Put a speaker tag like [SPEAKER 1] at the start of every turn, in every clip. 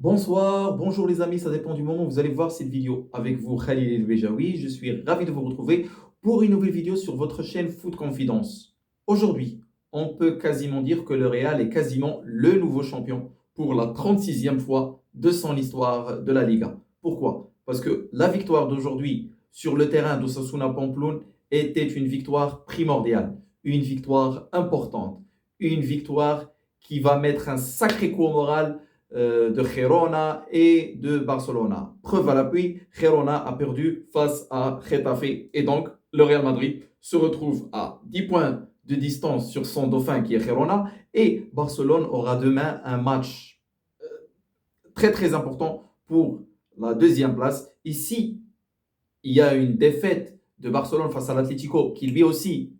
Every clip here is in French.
[SPEAKER 1] Bonsoir, bonjour les amis, ça dépend du moment où vous allez voir cette vidéo. Avec vous, Khalil El Bejaoui, je suis ravi de vous retrouver pour une nouvelle vidéo sur votre chaîne Foot Confidence. Aujourd'hui, on peut quasiment dire que le Real est quasiment le nouveau champion pour la 36e fois de son histoire de la Liga. Pourquoi? Parce que la victoire d'aujourd'hui sur le terrain d'Osasuna Pamplona était une victoire primordiale, une victoire importante, une victoire qui va mettre un sacré coup au moral de Girona et de Barcelona. Preuve à l'appui, Girona a perdu face à Getafe et donc le Real Madrid se retrouve à 10 points de distance sur son dauphin qui est Girona et Barcelone aura demain un match très très important pour la deuxième place. Ici, il y a une défaite de Barcelone face à l'Atlético qui lui aussi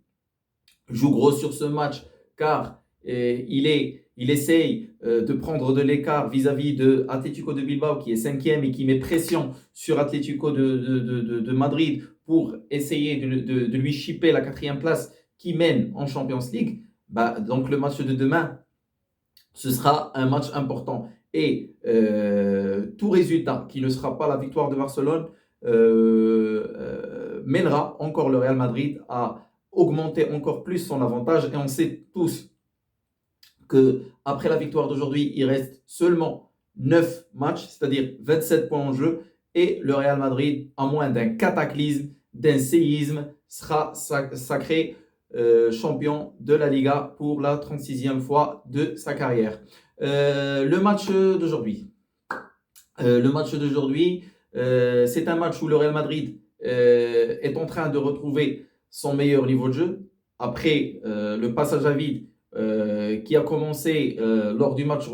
[SPEAKER 1] joue gros sur ce match car il essaye de prendre de l'écart vis-à-vis de Atlético de Bilbao qui est cinquième et qui met pression sur Atlético de Madrid pour essayer de lui chipper la quatrième place qui mène en Champions League. Donc le match de demain, ce sera un match important. Et tout résultat qui ne sera pas la victoire de Barcelone mènera encore le Real Madrid à augmenter encore plus son avantage. Et on sait tous que après la victoire d'aujourd'hui, il reste seulement 9 matchs, c'est-à-dire 27 points en jeu. Et le Real Madrid, à moins d'un cataclysme, d'un séisme, sera sacré champion de la Liga pour la 36e fois de sa carrière. Le match d'aujourd'hui. C'est un match où le Real Madrid est en train de retrouver son meilleur niveau de jeu. Après le passage à vide qui a commencé lors du match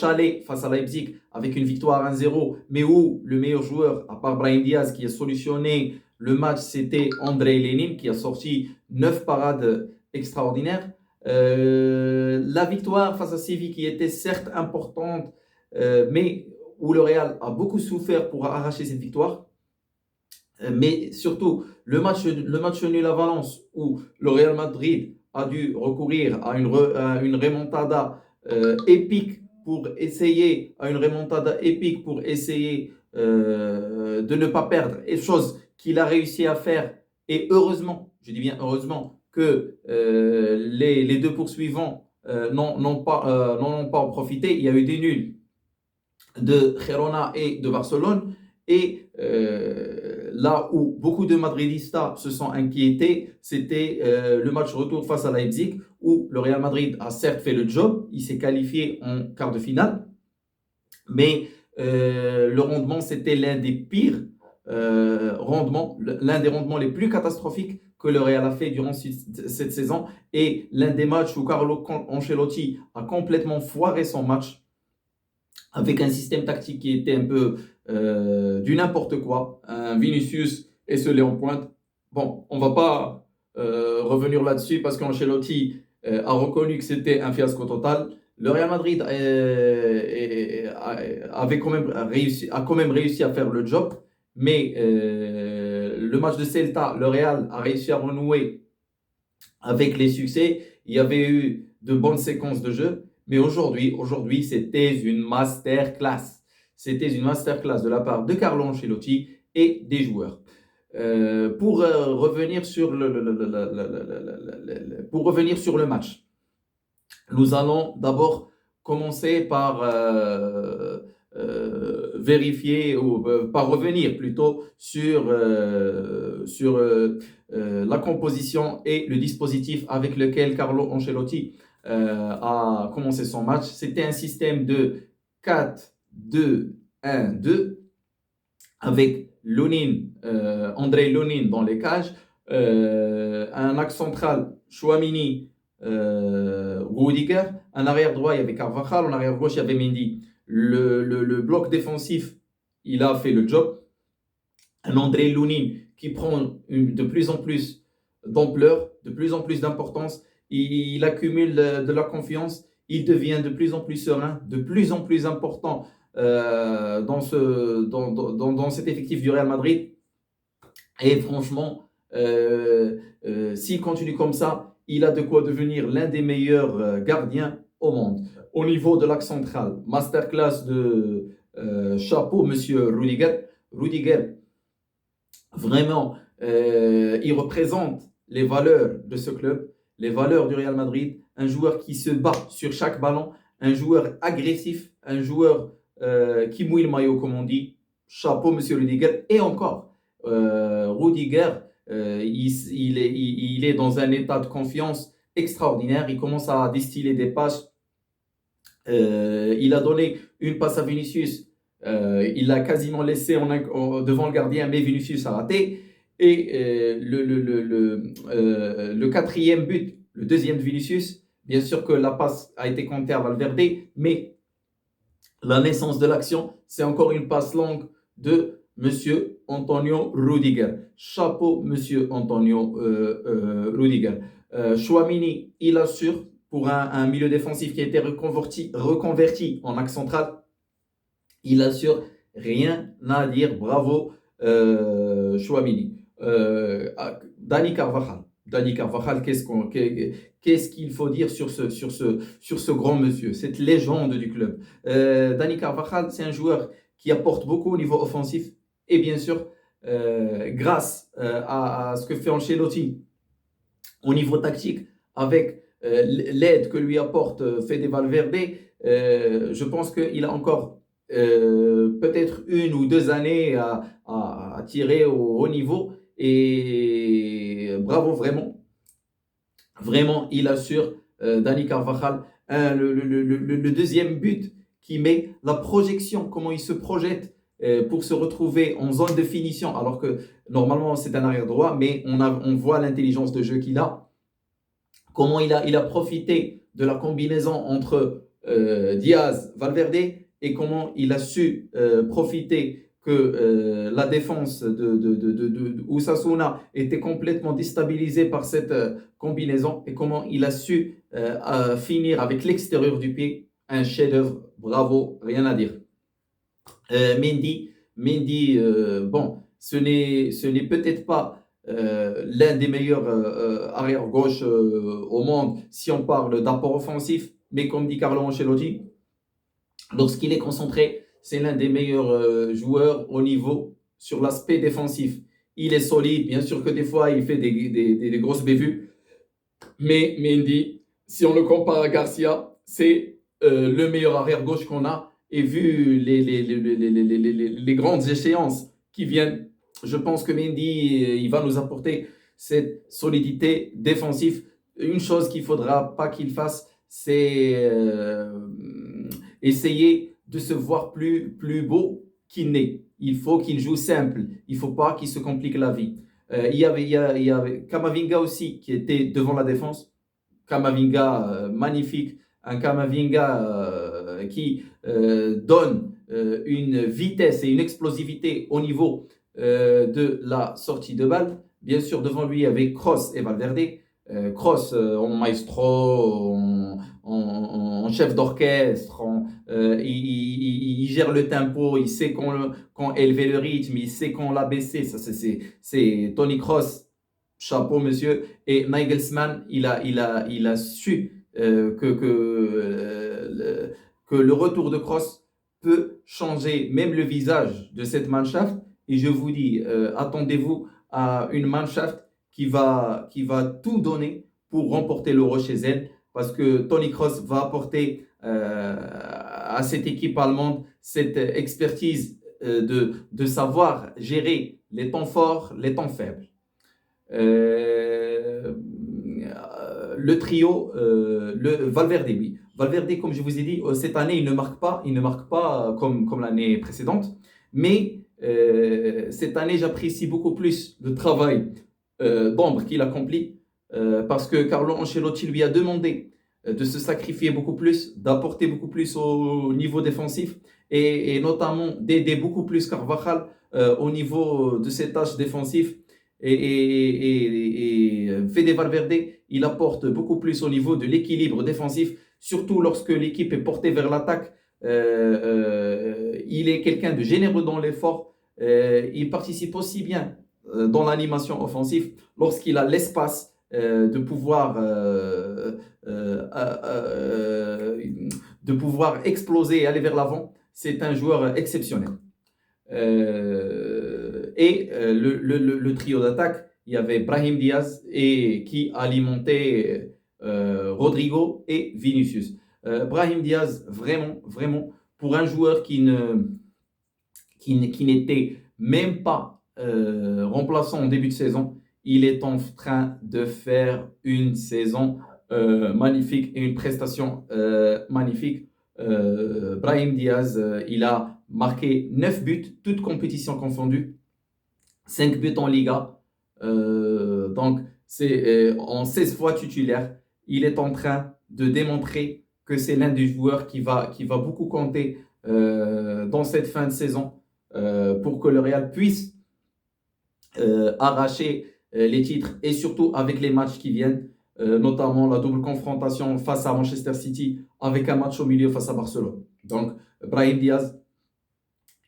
[SPEAKER 1] aller face à Leipzig avec une victoire 1-0, mais où le meilleur joueur, à part Brahim Diaz, qui a solutionné le match, c'était Andrei Lénine, qui a sorti 9 parades extraordinaires. La victoire face à Séville, qui était certes importante, mais où le Real a beaucoup souffert pour arracher cette victoire. Mais surtout, le match nul à Valence, où le Real Madrid a dû recourir à une remontada épique pour essayer, de ne pas perdre, et chose qu'il a réussi à faire. Et heureusement, je dis bien heureusement, que les deux poursuivants n'en ont pas profité. Il y a eu des nuls de Girona et de Barcelone. Et là où beaucoup de Madridistas se sont inquiétés, c'était le match retour face à Leipzig, où le Real Madrid a certes fait le job, il s'est qualifié en quart de finale, mais le rendement, c'était l'un des pires rendements, l'un des rendements les plus catastrophiques que le Real a fait durant cette saison, et l'un des matchs où Carlo Ancelotti a complètement foiré son match avec un système tactique qui était un peu du n'importe quoi. Un Vinicius esselé en pointe. Bon, on ne va pas revenir là-dessus parce qu'Ancelotti a reconnu que c'était un fiasco total. Le Real Madrid a quand même réussi à faire le job, mais le match de Celta, le Real a réussi à renouer avec les succès. Il y avait eu de bonnes séquences de jeu, mais aujourd'hui, c'était une masterclass. C'était une masterclass de la part de Carlo Ancelotti et des joueurs. Pour revenir sur le match, nous allons d'abord commencer par vérifier ou par revenir plutôt sur la composition et le dispositif avec lequel Carlo Ancelotti a commencé son match. C'était un système de 4-2-1-2 avec Andrei Lonin dans les cages, un axe central, Chouamini, Rudiger, un arrière droit, il y avait Carvajal, en arrière gauche, il y avait Mendy. Le bloc défensif, il a fait le job. Un Andrei Lonin qui prend de plus en plus d'ampleur, de plus en plus d'importance. Il accumule de la confiance. Il devient de plus en plus serein, de plus en plus important dans cet effectif du Real Madrid. Et franchement, s'il continue comme ça, il a de quoi devenir l'un des meilleurs gardiens au monde. au niveau de l'axe central. Masterclass de chapeau, monsieur Rudiger. Rudiger, vraiment, il représente les valeurs de ce club, les valeurs du Real Madrid. Un joueur qui se bat sur chaque ballon, un joueur agressif, un joueur qui mouille le maillot, comme on dit. Chapeau, monsieur Rudiger. Et encore, Rudiger, il est dans un état de confiance extraordinaire. Il commence à distiller des passes. Il a donné une passe à Vinicius. Il l'a quasiment laissé devant le gardien, mais Vinicius a raté. Et le quatrième but, le deuxième de Vinicius, bien sûr que la passe a été comptée à Valverde, mais la naissance de l'action, c'est encore une passe longue de monsieur Antonio Rudiger. Chapeau, monsieur Antonio Rudiger. Tchouaméni, il assure pour un milieu défensif qui a été reconverti en axe central. Il assure, rien à dire. Bravo, Tchouaméni. Dani Carvajal. Dani Carvajal, qu'est-ce qu'il faut dire sur ce grand monsieur, cette légende du club. Dani Carvajal, c'est un joueur qui apporte beaucoup au niveau offensif. Et bien sûr, grâce à ce que fait Ancelotti au niveau tactique, avec l'aide que lui apporte Fede Valverde, je pense qu'il a encore peut-être 1 ou 2 années à tirer au haut niveau. Et bravo, vraiment. Vraiment, il assure Dani Carvajal. Le deuxième but qui met la projection, comment il se projette pour se retrouver en zone de finition, alors que normalement c'est un arrière droit, mais on voit l'intelligence de jeu qu'il a. Comment il a profité de la combinaison entre Diaz, Valverde, et comment il a su profiter que la défense de Osasuna était complètement déstabilisée par cette combinaison, et comment il a su finir avec l'extérieur du pied. Un chef-d'œuvre, bravo, rien à dire. Mendy, bon, ce n'est peut-être pas l'un des meilleurs arrière-gauche au monde si on parle d'apport offensif, mais comme dit Carlo Ancelotti, lorsqu'il est concentré, c'est l'un des meilleurs joueurs au niveau sur l'aspect défensif. Il est solide, bien sûr que des fois il fait des grosses bévues, mais Mendy, si on le compare à Garcia, c'est le meilleur arrière-gauche qu'on a. Et vu les grandes échéances qui viennent, je pense que Mendy, il va nous apporter cette solidité défensive. Une chose qu'il ne faudra pas qu'il fasse, c'est essayer de se voir plus beau qu'il n'est. Il faut qu'il joue simple. Il ne faut pas qu'il se complique la vie. Il y avait Camavinga aussi qui était devant la défense. Camavinga, magnifique. Un Camavinga qui donne une vitesse et une explosivité au niveau de la sortie de balle. Bien sûr, devant lui, il y avait Kroos et Valverde. Kroos en maestro, en chef d'orchestre, il gère le tempo, il sait quand élever le rythme, il sait quand l'abaisser. Ça, c'est Toni Kroos. Chapeau, monsieur. Et Nagelsmann, il a su que le retour de Kroos peut changer même le visage de cette Mannschaft. Et je vous dis, attendez-vous à une Mannschaft qui va tout donner pour remporter l'Euro chez elle, parce que Toni Kroos va apporter à cette équipe allemande cette expertise de savoir gérer les temps forts, les temps faibles. Le trio, le Valverde, oui. Valverde, comme je vous ai dit, cette année, il ne marque pas comme l'année précédente. Mais cette année, j'apprécie beaucoup plus le travail d'ombre qu'il accomplit parce que Carlo Ancelotti lui a demandé de se sacrifier beaucoup plus, d'apporter beaucoup plus au niveau défensif et notamment d'aider beaucoup plus Carvajal au niveau de ses tâches défensives. Et Fede Valverde, il apporte beaucoup plus au niveau de l'équilibre défensif, surtout lorsque l'équipe est portée vers l'attaque. Il est quelqu'un de généreux dans l'effort. Il participe aussi bien dans l'animation offensive lorsqu'il a l'espace de pouvoir de pouvoir exploser et aller vers l'avant. C'est un joueur exceptionnel. Le trio d'attaque, il y avait Brahim Diaz et qui alimentait Rodrigo et Vinicius. Brahim Diaz, vraiment, vraiment, pour un joueur qui n'était même pas remplaçant en début de saison, il est en train de faire une saison magnifique et une prestation magnifique. Brahim Diaz, il a marqué 9 buts, toutes compétitions confondues, 5 buts en Liga. Donc, c'est en 16 fois titulaire. Il est en train de démontrer que c'est l'un des joueurs qui va beaucoup compter dans cette fin de saison pour que le Real puisse arracher les titres et surtout avec les matchs qui viennent, notamment la double confrontation face à Manchester City avec un match au milieu face à Barcelone. Donc, Brahim Diaz,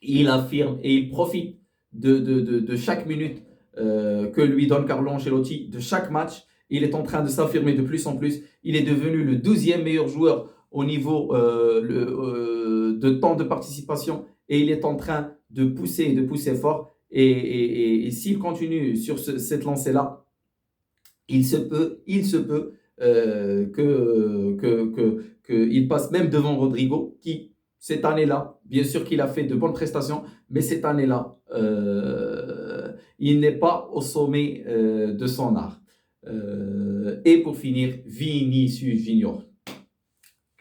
[SPEAKER 1] il affirme et il profite de chaque minute que lui donne Carlo Ancelotti, de chaque match. Il est en train de s'affirmer de plus en plus. Il est devenu le 12e meilleur joueur au niveau de temps de participation et il est en train de pousser fort. Et s'il continue sur cette lancée-là, il se peut qu'il passe même devant Rodrigo, qui, cette année-là, bien sûr qu'il a fait de bonnes prestations, mais cette année-là, il n'est pas au sommet de son art. Et pour finir, Vinicius Junior.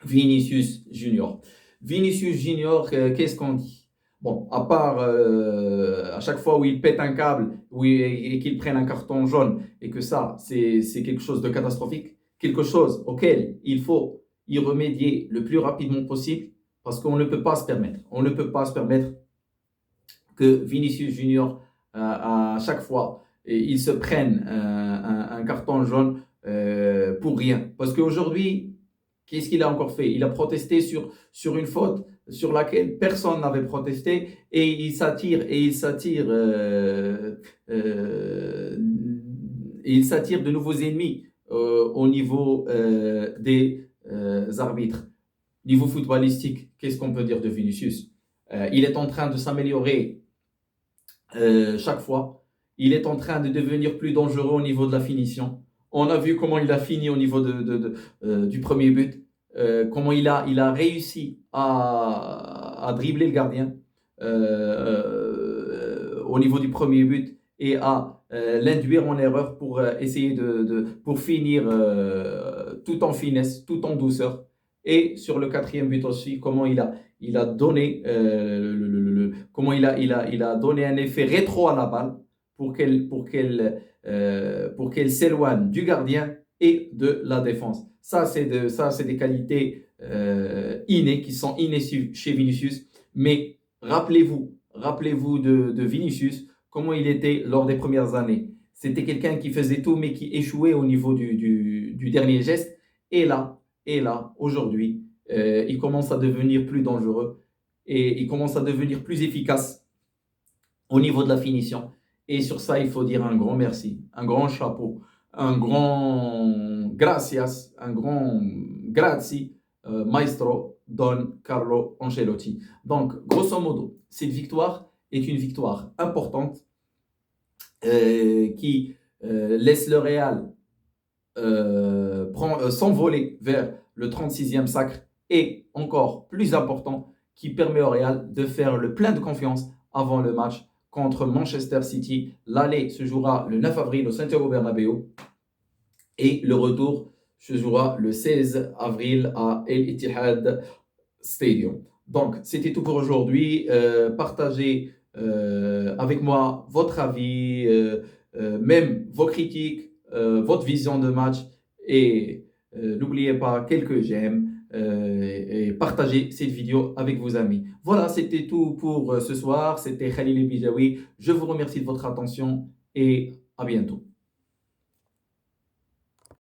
[SPEAKER 1] Vinicius Junior. Vinicius Junior, qu'est-ce qu'on dit? Bon, à part à chaque fois où il pète un câble et qu'il prenne un carton jaune, et que ça, c'est quelque chose de catastrophique, quelque chose auquel il faut y remédier le plus rapidement possible, parce qu'on ne peut pas se permettre. On ne peut pas se permettre que Vinicius Junior, à chaque fois, il se prenne un carton jaune pour rien. Parce qu'aujourd'hui, qu'est-ce qu'il a encore fait? Il a protesté sur une faute sur laquelle personne n'avait protesté et il s'attire de nouveaux ennemis au niveau des arbitres. Niveau footballistique, qu'est-ce qu'on peut dire de Vinicius? Il est en train de s'améliorer chaque fois. Il est en train de devenir plus dangereux au niveau de la finition. On a vu comment il a fini au niveau du premier but. Comment il a réussi à dribbler le gardien au niveau du premier but et à l'induire en erreur pour essayer pour finir tout en finesse, tout en douceur. Et sur le quatrième but aussi, comment il a donné comment il a donné un effet rétro à la balle pour qu'elle s'éloigne du gardien et de la défense. Ça, c'est des qualités innées, qui sont innées chez Vinicius. Mais rappelez-vous de Vinicius, comment il était lors des premières années. C'était quelqu'un qui faisait tout, mais qui échouait au niveau du dernier geste. Et là, aujourd'hui, il commence à devenir plus dangereux et il commence à devenir plus efficace au niveau de la finition. Et sur ça, il faut dire un grand merci, un grand chapeau, un grand gracias, un grand grazie, maestro Don Carlo Ancelotti. Donc, grosso modo, cette victoire est une victoire importante qui laisse le Real s'envoler vers le 36e sacre et encore plus important, qui permet au Real de faire le plein de confiance avant le match contre Manchester City. L'aller se jouera le 9 avril au Santiago Bernabéu et le retour se jouera le 16 avril à El Ittihad Stadium. Donc, c'était tout pour aujourd'hui. Partagez avec moi votre avis, même vos critiques, votre vision de match et n'oubliez pas quelques j'aime et partagez cette vidéo avec vos amis. Voilà, c'était tout pour ce soir. C'était Khalil El Bijawi. Je vous remercie de votre attention et à bientôt.